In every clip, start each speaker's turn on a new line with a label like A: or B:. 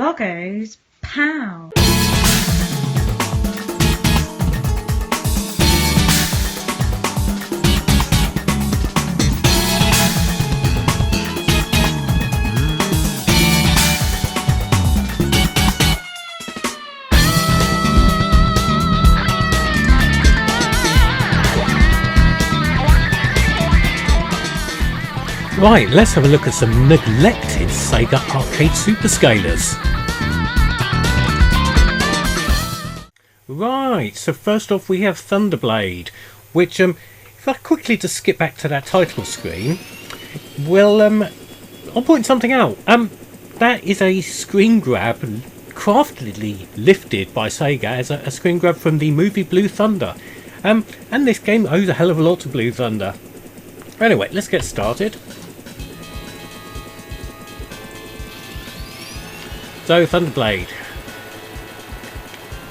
A: Bloggo's POW.
B: Right, let's have a look at some neglected Sega arcade superscalers. Right, so first off we have Thunderblade, which if I quickly just skip back to that title screen, well, I'll point something out. That is a screen grab craftily lifted by Sega as a screen grab from the movie Blue Thunder. And this game owes a hell of a lot to Blue Thunder. Anyway, let's get started. So, Thunderblade.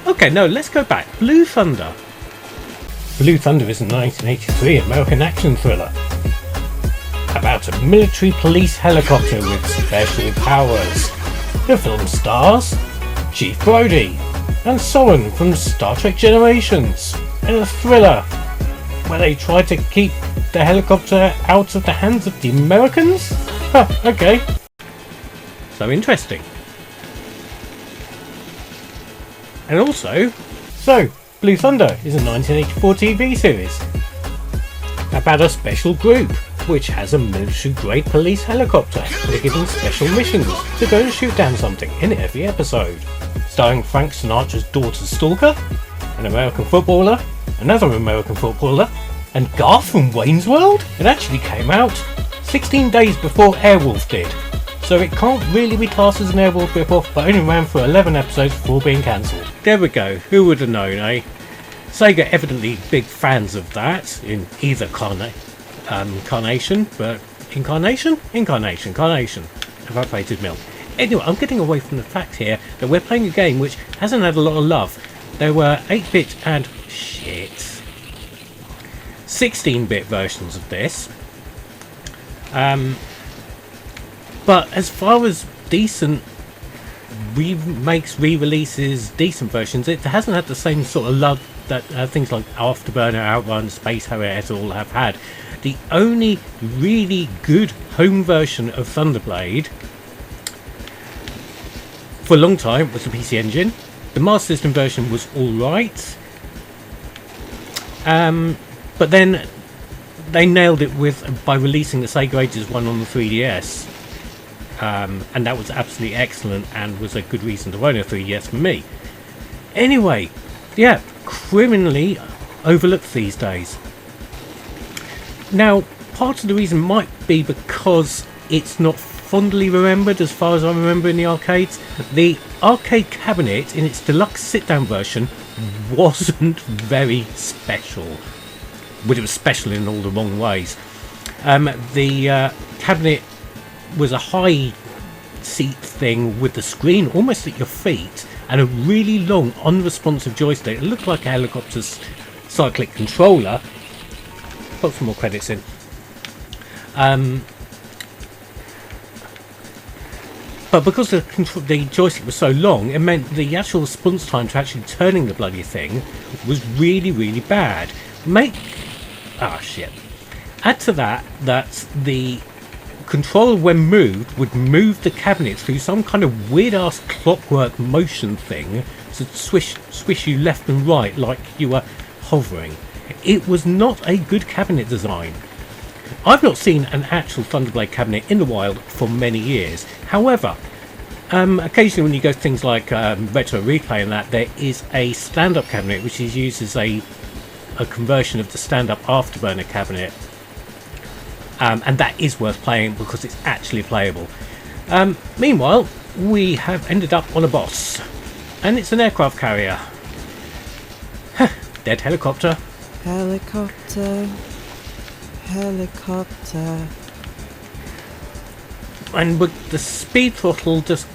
B: Okay, no, let's go back. Blue Thunder. Blue Thunder is a 1983 American action thriller about a military police helicopter with special powers. The film stars Chief Brody and Soren from Star Trek Generations in a thriller where they try to keep the helicopter out of the hands of the Americans? Huh, okay. So interesting. And also, Blue Thunder is a 1984 TV series about a special group which has a military-grade police helicopter. They're given special missions to go and shoot down something in every episode. Starring Frank Sinatra's daughter Stalker, an American footballer, another American footballer, and Garth from Wayne's World. It actually came out 16 days before Airwolf did, so it can't really be classed as an Airwolf rip-off, but only ran for 11 episodes before being cancelled. There we go, who would have known, eh? Sega evidently big fans of that, in either carnation, but incarnation? Incarnation. Evaporated milk. Anyway, I'm getting away from the fact here that we're playing a game which hasn't had a lot of love. There were 8-bit and 16-bit versions of this. But as far as decent remakes, re-releases, decent versions, it hasn't had the same sort of love that things like Afterburner, Outrun, Space Harrier et al. Have had. The only really good home version of Thunderblade for a long time was the PC Engine. The Master System version was alright. But then they nailed it by releasing the Sega Ages one on the 3DS. And that was absolutely excellent and was a good reason to own a 3DS for me. Anyway, yeah, criminally overlooked these days. Now, part of the reason might be because it's not fondly remembered as far as I remember in the arcades. The arcade cabinet in its deluxe sit-down version wasn't very special. But it was special in all the wrong ways. The cabinet was a high seat thing with the screen almost at your feet and a really long unresponsive joystick. It looked like a helicopter's cyclic controller. Put some more credits in. But because the joystick was so long, it meant the actual response time to actually turning the bloody thing was really, really bad. Add to that the controller, when moved, would move the cabinet through some kind of weird-ass clockwork motion thing to swish you left and right like you were hovering. It was not a good cabinet design. I've not seen an actual Thunderblade cabinet in the wild for many years. However, occasionally when you go to things like Retro Replay and that, there is a stand-up cabinet which is used as a conversion of the stand-up Afterburner cabinet. And that is worth playing because it's actually playable. Meanwhile, we have ended up on a boss, and it's an aircraft carrier. Dead helicopter.
C: Helicopter.
B: And with the speed throttle just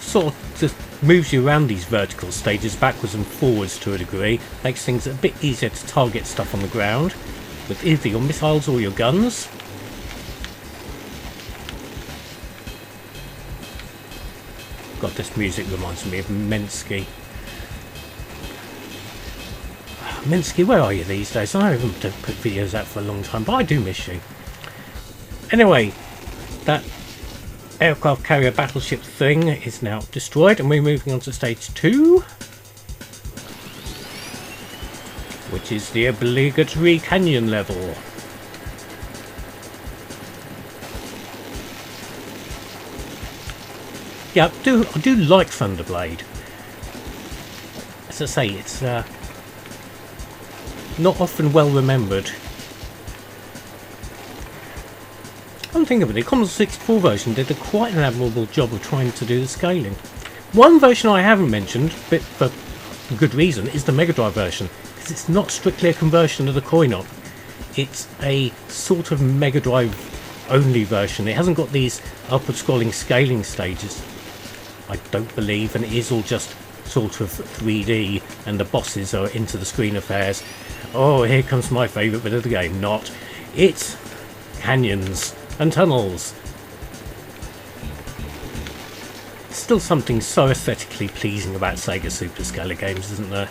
B: moves you around these vertical stages backwards and forwards to a degree, makes things a bit easier to target stuff on the ground with either your missiles or your guns. God, this music reminds me of Mensky. Minsky, where are you these days? I haven't put videos out for a long time, but I do miss you. Anyway, that aircraft carrier battleship thing is now destroyed, and we're moving on to stage 2, which is the obligatory canyon level. Yeah, I do like Thunderblade. As I say, it's not often well remembered. Come think of it, the Commodore 64 version did quite an admirable job of trying to do the scaling. One version I haven't mentioned, but for good reason, is the Mega Drive version, because it's not strictly a conversion of the coin-op. It's a sort of Mega Drive only version. It hasn't got these upward scrolling scaling stages, I don't believe, and it is all just sort of 3D, and the bosses are into the screen affairs. Oh, here comes my favourite bit of the game. Not. It's canyons and tunnels. Still something so aesthetically pleasing about Sega Superscaler games, isn't there?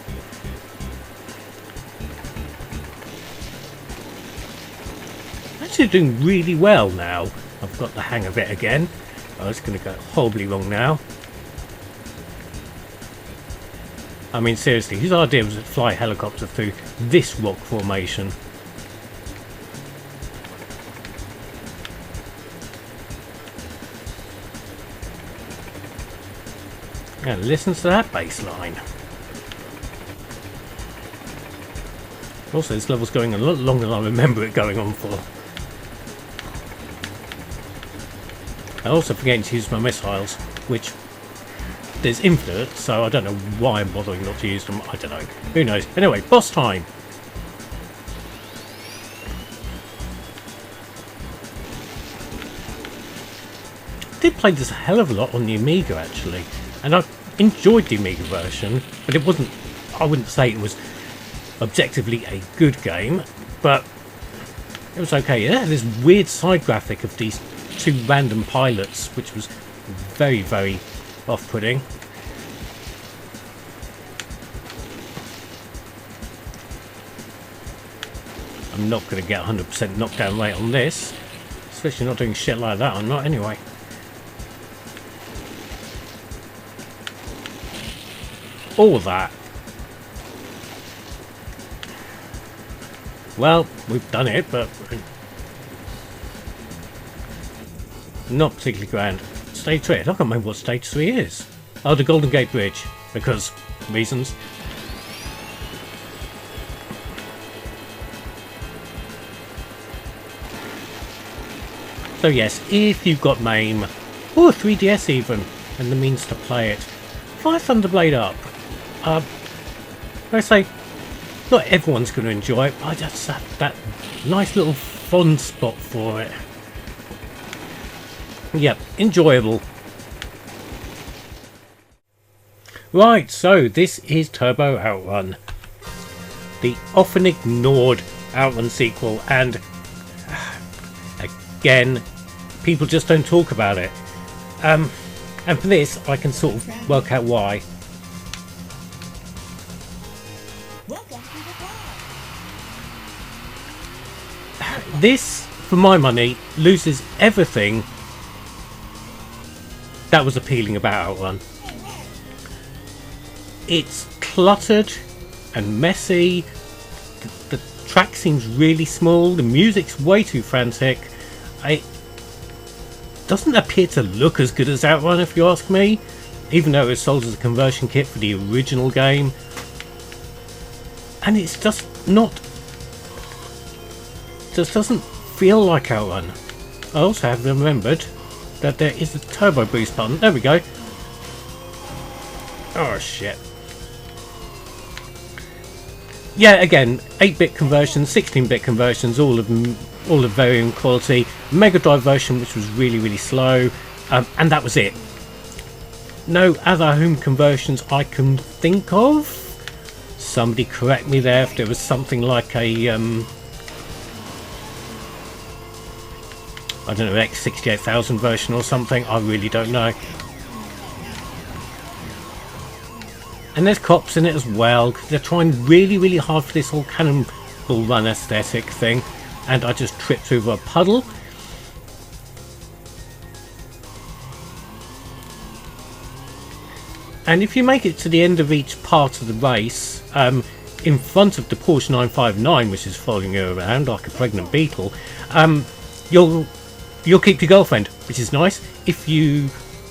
B: Actually doing really well now. I've got the hang of it again. Oh, it's going to go horribly wrong now. I mean, seriously, whose idea was to fly a helicopter through this rock formation? And listen to that bass line. Also, this level's going a lot longer than I remember it going on for. I'm also forgetting to use my missiles, which there's infinite, so I don't know why I'm bothering not to use them. I don't know. Who knows? Anyway, boss time. I did play this a hell of a lot on the Amiga, actually, and I enjoyed the Amiga version, but it wasn't, I wouldn't say it was objectively a good game, but it was okay. Yeah, this weird side graphic of these two random pilots, which was very, very off-putting. I'm not going to get 100% knockdown rate on this, especially not doing shit like that. I'm not anyway. All that. Well, we've done it, but not particularly grand. Stage 3. I can't remember what stage 3 is. Oh, the Golden Gate Bridge, because reasons. So yes, if you've got MAME, or 3DS even, and the means to play it, fire Thunderblade up. I say, not everyone's going to enjoy it, but I just have that nice little fond spot for it. Yep, enjoyable. Right, so this is Turbo Outrun, the often ignored Outrun sequel, and again, people just don't talk about it. And for this, I can sort of work out why. This, for my money, loses everything that was appealing about Outrun. It's cluttered and messy, the track seems really small, the music's way too frantic, it doesn't appear to look as good as Outrun, if you ask me, even though it was sold as a conversion kit for the original game. And it's just not, just doesn't feel like Outrun. I also have remembered that there is a turbo boost button. There we go. Oh shit. Yeah, again, 8-bit conversions, 16-bit conversions, all of varying quality. Mega Drive version, which was really, really slow, and that was it. No other home conversions I can think of. Somebody correct me there if there was something like a I don't know, X68000 version or something. I really don't know. And there's cops in it as well. They're trying really hard for this whole cannonball run aesthetic thing. And I just tripped over a puddle. And if you make it to the end of each part of the race, in front of the Porsche 959, which is following you around like a pregnant beetle, you'll keep your girlfriend, which is nice. If you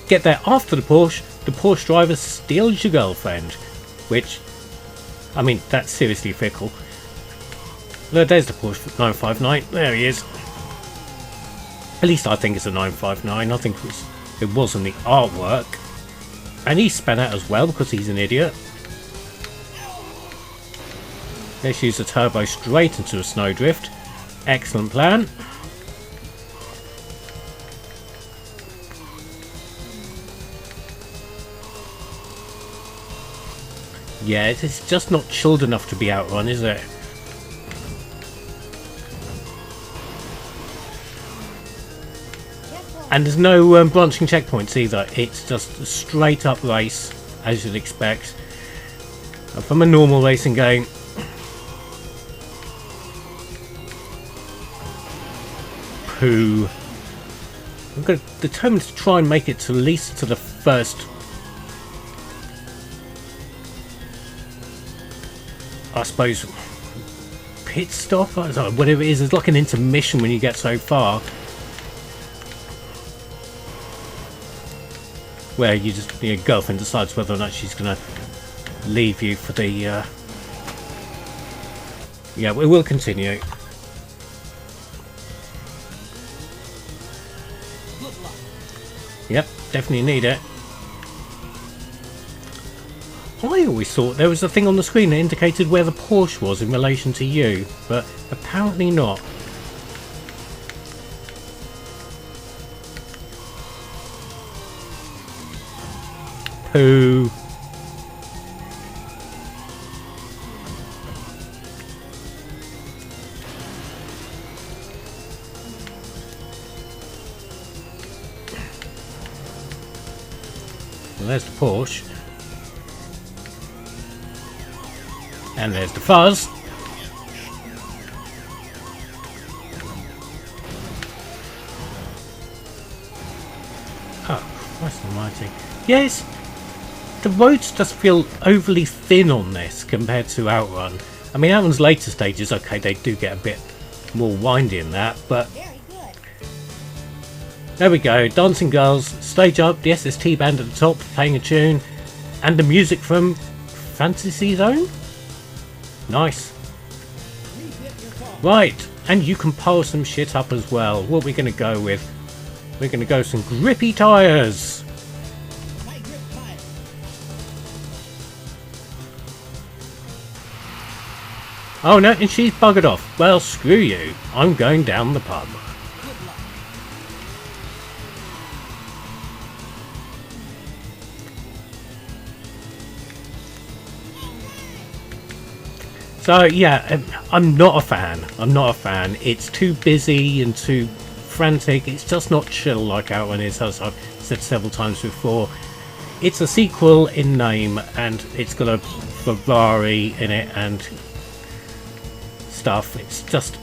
B: get there after the Porsche driver steals your girlfriend, which, I mean, that's seriously fickle. There's the Porsche 959. There he is. At least I think it's a 959. I think it was in the artwork. And he spun out as well because he's an idiot. Let's use the turbo straight into a snowdrift. Excellent plan. Yeah, it's just not chilled enough to be outrun, is it? And there's no branching checkpoints either. It's just a straight up race, as you'd expect from a normal racing game. Pooh. I'm going to determine to try and make it to at least to the first, I suppose, pit stop? I don't know, whatever it is. It's like an intermission when you get so far. Where you just, your girlfriend decides whether or not she's going to leave you for the... Yeah, we will continue. Yep, definitely need it. I always thought there was a thing on the screen that indicated where the Porsche was in relation to you, but apparently not. Pooh. Well, there's the Porsche. And there's the fuzz. Oh, Christ almighty. Yes, the roads just feel overly thin on this compared to Outrun. I mean, Outrun's later stages, okay, they do get a bit more windy in that, but... There we go, dancing girls, stage up, the SST band at the top playing a tune, and the music from Fantasy Zone? Nice. Right, and you can power some shit up as well. What are we going to go with? We're going to go some grippy tyres. Oh no, and she's buggered off. Well, screw you. I'm going down the pub. So yeah, I'm not a fan. I'm not a fan. It's too busy and too frantic. It's just not chill like Outrun is, as I've said several times before. It's a sequel in name, and it's got a Ferrari in it and stuff. It's just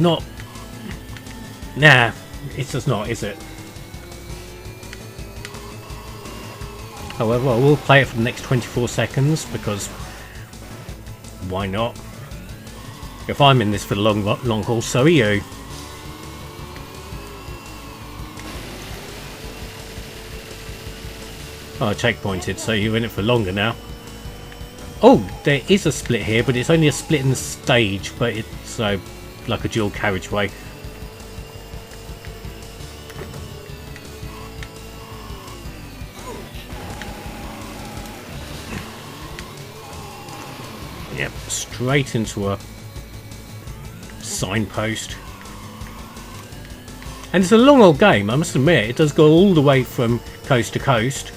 B: not. Nah, it's just not, is it? However, I will play it for the next 24 seconds because why not? If I'm in this for the long haul, so are you. Oh, checkpointed, so you're in it for longer now. Oh, there is a split here, but it's only a split in the stage, but it's like a dual carriageway. Yep, straight into a signpost. And it's a long old game, I must admit. It does go all the way from coast to coast,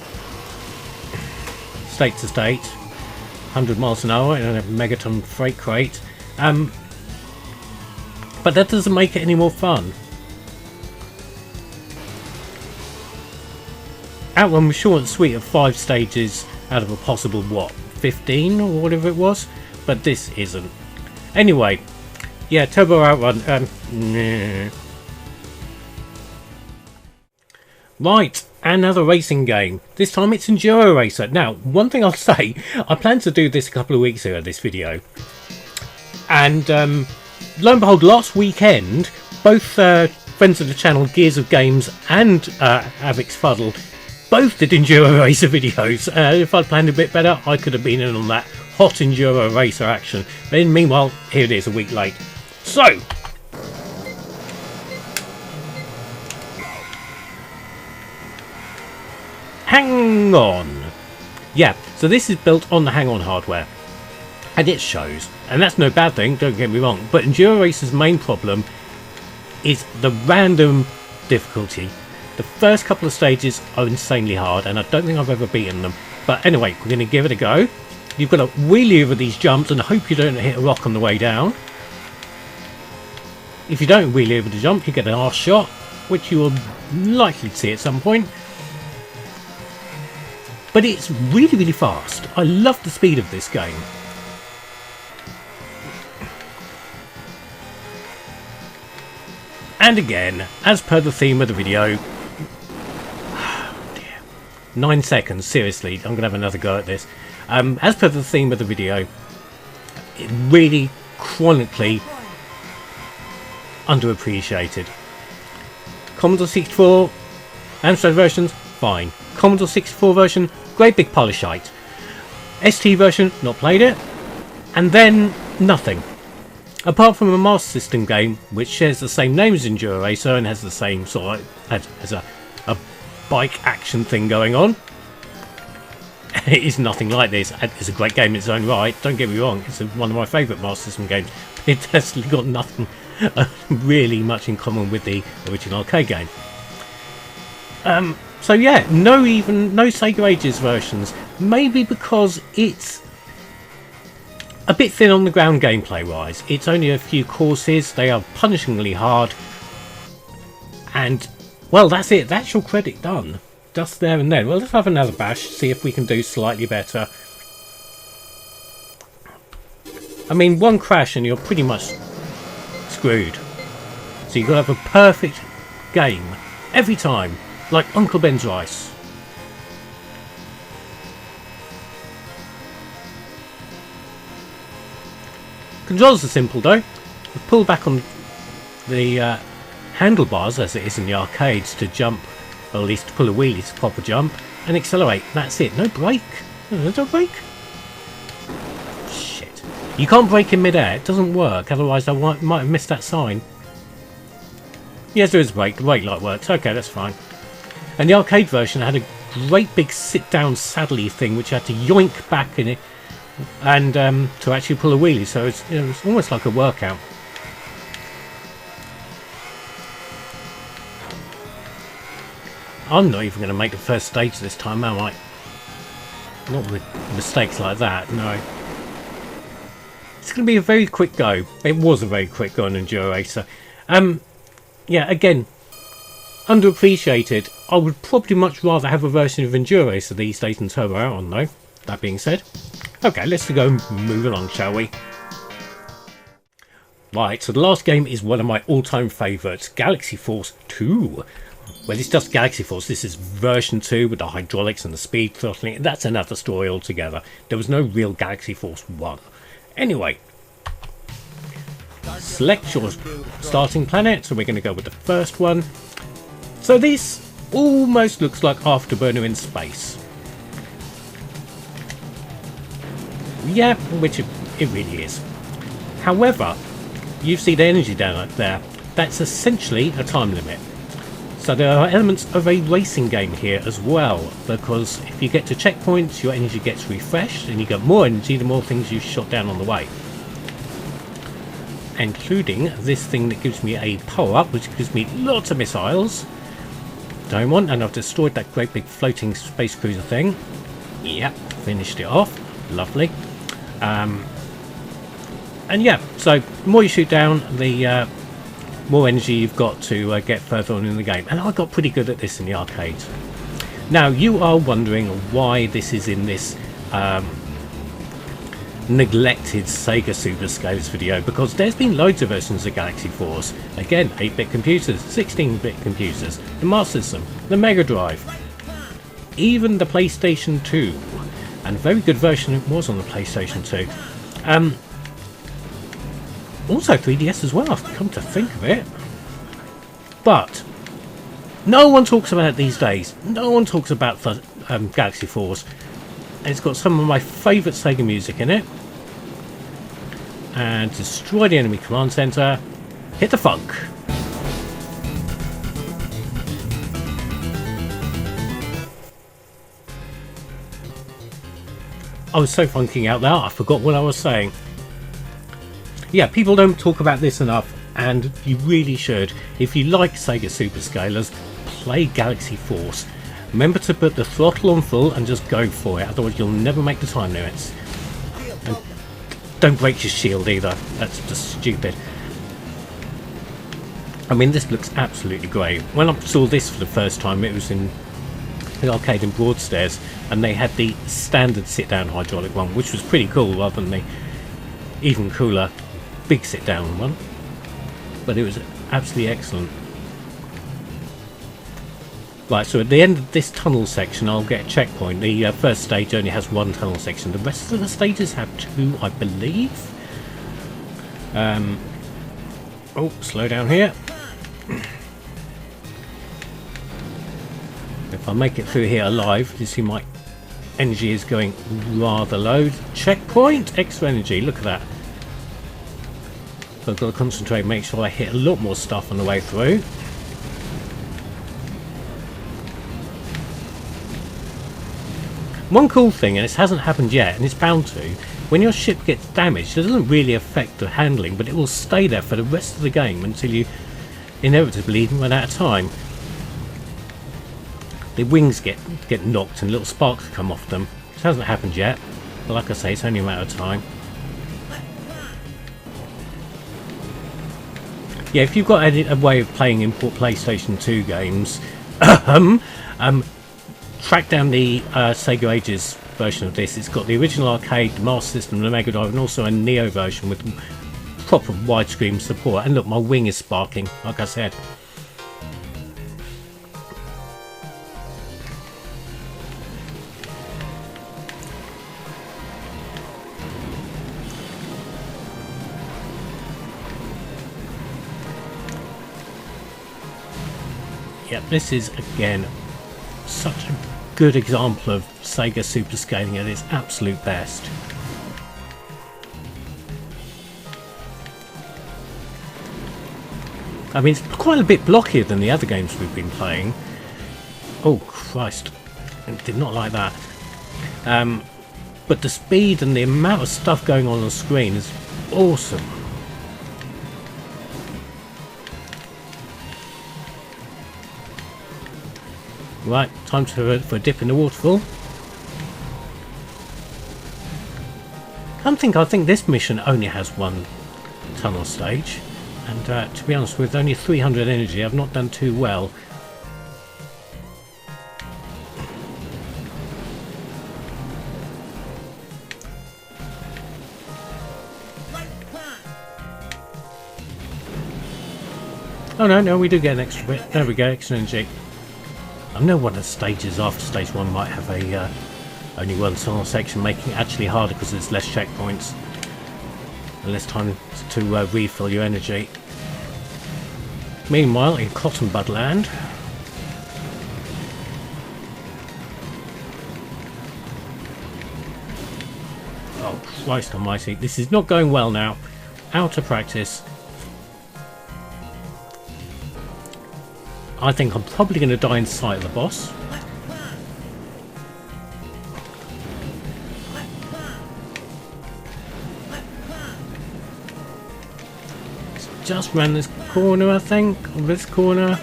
B: state to state, 100 miles an hour in a megaton freight crate. But that doesn't make it any more fun. Outrun was short and sweet of 5 stages out of a possible, what, 15 or whatever it was? But this isn't. Anyway, yeah, Turbo Outrun, nah. Right, another racing game. This time it's Enduro Racer. Now, one thing I'll say, I planned to do this a couple of weeks ago, this video. And lo and behold, last weekend, both friends of the channel, Gears of Games and Avix Fuddle, both did Enduro Racer videos. If I'd planned a bit better, I could have been in on that hot Enduro Racer action. But meanwhile, here it is, a week late. So, Hang On. Yeah, so this is built on the Hang On hardware. And it shows. And that's no bad thing, don't get me wrong. But Enduro Racer's main problem is the random difficulty. The first couple of stages are insanely hard, and I don't think I've ever beaten them. But anyway, we're going to give it a go. You've got to wheelie over these jumps and hope you don't hit a rock on the way down. If you don't wheelie over the jump, you get an arse shot, which you will likely see at some point. But it's really, really fast. I love the speed of this game. And again, as per the theme of the video, 9 seconds, seriously, I'm going to have another go at this. As per the theme of the video, it really chronically underappreciated. Commodore 64, Amstrad versions, fine. Commodore 64 version, great big pile of shite. ST version, not played it. And then, nothing. Apart from a Master System game, which shares the same name as Enduro Racer and has the same sort of, has a bike action thing going on. It is nothing like this. It's a great game in its own right, don't get me wrong, it's one of my favourite Master System games. It's actually got nothing really much in common with the original arcade game. So yeah, no Sega Ages versions. Maybe because it's a bit thin on the ground gameplay wise. It's only a few courses, they are punishingly hard. And, well, that's it, that's your credit done. Just there and then. Well, let's have another bash, see if we can do slightly better. I mean, one crash and you're pretty much screwed. So you've got to have a perfect game every time, like Uncle Ben's rice. Controls are simple though. You pull back on the handlebars, as it is in the arcades, to jump, or at least to pull a wheelie to pop a jump, and accelerate. That's it. No brake. There's no brake. Shit. You can't brake in mid-air. It doesn't work. Otherwise I might have missed that sign. Yes, there is a brake. The brake light works. Okay, that's fine. And the arcade version had a great big sit-down saddly thing, which you had to yoink back in it, and to actually pull a wheelie. So it's almost like a workout. I'm not even going to make the first stage this time, am I? Not with mistakes like that, no. It's going to be a very quick go. It was a very quick go on Enduro Racer. Yeah, again, underappreciated. I would probably much rather have a version of Enduro Racer these days than Turbo Outrun, though. That being said. Okay, let's go and move along, shall we? Right, so the last game is one of my all-time favourites, Galaxy Force 2. Well, it's just Galaxy Force. This is version 2 with the hydraulics and the speed throttling. That's another story altogether. There was no real Galaxy Force 1. Anyway, select your starting planet. So we're going to go with the first one. So this almost looks like Afterburner in space. Yeah, which it really is. However, you see the energy down there. That's essentially a time limit. So there are elements of a racing game here as well, because if you get to checkpoints, your energy gets refreshed, and you get more energy the more things you shot down on the way. Including this thing that gives me a power-up, which gives me lots of missiles. Don't want, and I've destroyed that great big floating space cruiser thing. Yep, finished it off. Lovely. And yeah, so the more you shoot down, the more energy you've got to get further on in the game. And I got pretty good at this in the arcades. Now, you are wondering why this is in this neglected Sega Super Scalers video, because there's been loads of versions of Galaxy Force. Again, 8-bit computers, 16-bit computers, the Master System, the Mega Drive, even the PlayStation 2, and a very good version it was on the PlayStation 2. Also 3DS as well, I've come to think of it. But no one talks about it these days. No one talks about the Galaxy Force. And it's got some of my favourite Sega music in it. And destroy the enemy command centre. Hit the funk. I was so funking out there, I forgot what I was saying. Yeah, people don't talk about this enough, and you really should. If you like Sega Super Scalers, play Galaxy Force. Remember to put the throttle on full and just go for it, otherwise you'll never make the time limits. And don't break your shield either, that's just stupid. I mean, this looks absolutely great. When I saw this for the first time, it was in the arcade in Broadstairs, and they had the standard sit-down hydraulic one, which was pretty cool rather than the even cooler big sit-down one. But it was absolutely excellent. Right, so at the end of this tunnel section I'll get a checkpoint. The first stage only has one tunnel section. The rest of the stages have two, I believe. Oh, slow down here. If I make it through here alive, you see my energy is going rather low. Checkpoint, extra energy, look at that. So I've got to concentrate, make sure I hit a lot more stuff on the way through. One cool thing, and this hasn't happened yet, and it's bound to, when your ship gets damaged, it doesn't really affect the handling, but it will stay there for the rest of the game until you inevitably run out of time. The wings get knocked and little sparks come off them. It hasn't happened yet, but like I say, it's only a matter of time. Yeah, if you've got a way of playing import PlayStation 2 games, track down the Sega Ages version of this. It's got the original arcade, the Master System, the Mega Drive, and also a Neo version with proper widescreen support. And look, my wing is sparking, like I said. Yep, this is again such a good example of Sega Super Scaling at its absolute best. I mean, it's quite a bit blockier than the other games we've been playing. Oh Christ, I did not like that. But the speed and the amount of stuff going on the screen is awesome. Right, time for a dip in the waterfall. I think this mission only has one tunnel stage, and to be honest, with only 300 energy, I've not done too well. Oh no, we do get an extra bit. There we go, extra energy. I know one of the stages after stage 1 might have a only one tunnel section, making it actually harder because there's less checkpoints and less time to refill your energy. Meanwhile, in Cotton Bud Land, oh Christ almighty, this is not going well now. Out of practice. I think I'm probably going to die in sight of the boss. It's just round this corner, I think, or this corner.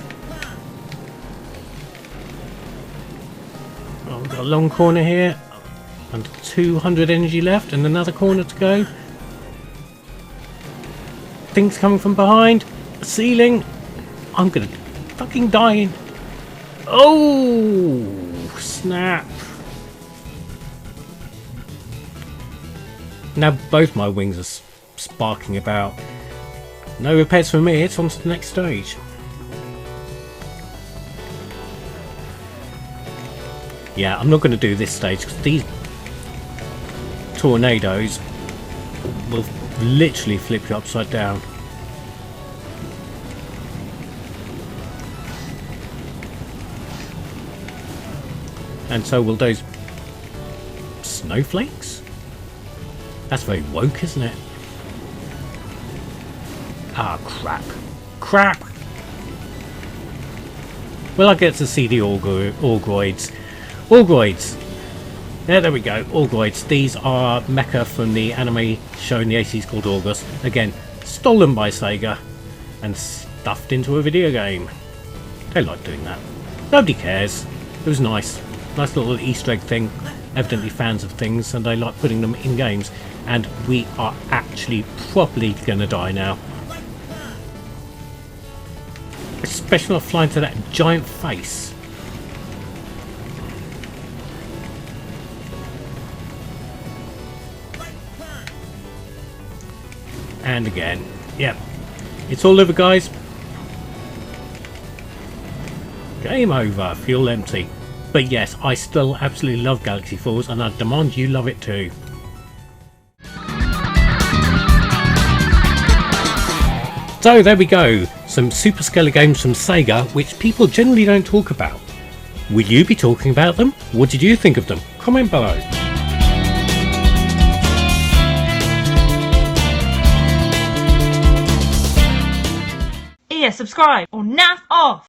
B: Oh, we've got a long corner here. And 200 energy left, and another corner to go. Things coming from behind. A ceiling. I'm going to fucking dying. Oh, snap. Now both my wings are sparking about. No repairs for me, it's on to the next stage. Yeah, I'm not going to do this stage because these tornadoes will literally flip you upside down. And so will those snowflakes? That's very woke, isn't it? Ah, crap. Crap! Well, I get to see the Orgroids. Orgroids! Yeah, there we go. Orgroids. These are mecha from the anime show in the 80s called August. Again, stolen by Sega and stuffed into a video game. They like doing that. Nobody cares. It was nice. Nice little Easter egg thing. Evidently fans of things, and they like putting them in games. And we are actually properly gonna die now. Especially not flying to that giant face. And again. Yep. It's all over, guys. Game over. Fuel empty. But yes, I still absolutely love Galaxy Falls, and I demand you love it too. So there we go, some super scalar games from Sega which people generally don't talk about. Will you be talking about them? What did you think of them? Comment below.
A: Subscribe or naff off.